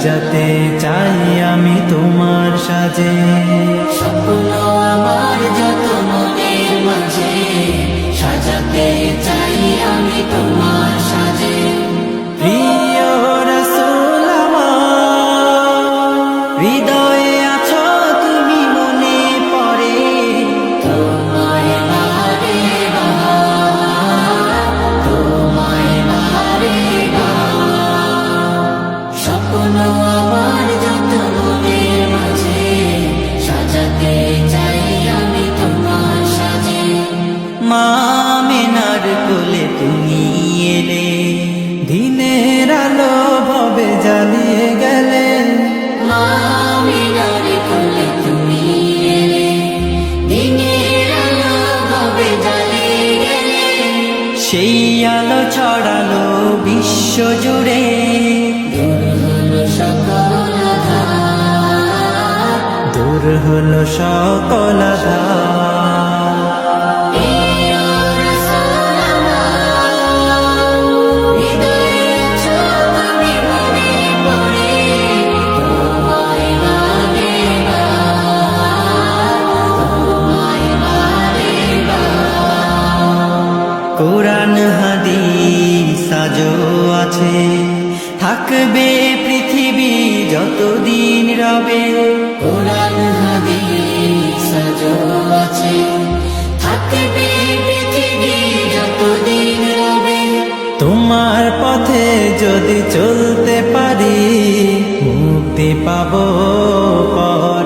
সাজাতে চাই আমি তোমার সাজে। স্বপ্ন আমার যত মনের মাঝে, সাজাতে চাই আমি তোমার সাজে। প্রিয় রাসূল আমার, হৃদয়ে আছো তুমি, মনে পড়ে তোমায় বারে বার, তোমায় বারে বার। স্বপ্ন আমার যত মনের মাঝে, সাজাতে চাই আমি তোমার সাজে। মা আমিনার কোলে তুমি এলে, দিনের আলো ভবে জ্বালিয়ে গেলে। মা আমিনার কোলে তুমি এলে, দিনের আলো ভবে জ্বালিয়ে গেলে। সেই আলো ছড়ালো বিশ্ব জুড়ে, দূর হলো সকল আঁধার, দূর হলো সকল আঁধার। প্রিয় রাসূল আমার, হৃদয়ে আছো তুমি, মনে পড়ে তোমায় বারে বার, তোমায় বারে বার। কোরআন হাদিস আজও আছে, থাকবে পৃথিবী যতদিন রবে। কোরআন হাদিস আজও আছে, থাকবে পৃথিবী যতদিন রবে। তোমার পথে যদি চলতে পারি, মুক্তি পাবো পর